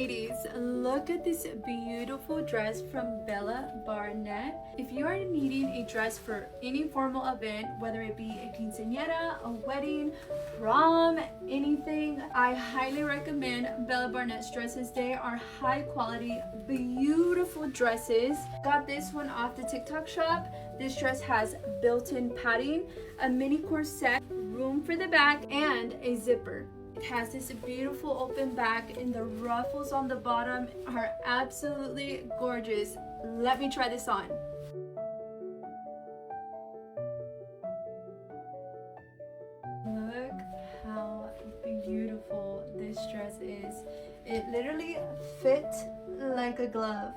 Ladies, look at this beautiful dress from Bella Barnett. If you are needing a dress for any formal event, whether it be a quinceañera, a wedding, prom, anything, I highly recommend Bella Barnett's dresses. They are high quality, beautiful dresses. Got this one off the TikTok shop. This dress has built-in padding, a mini corset, room for the back, and a zipper. It has this beautiful open back and the ruffles on the bottom are absolutely gorgeous. Let me try this on. Look how beautiful this dress is. It literally fits like a glove.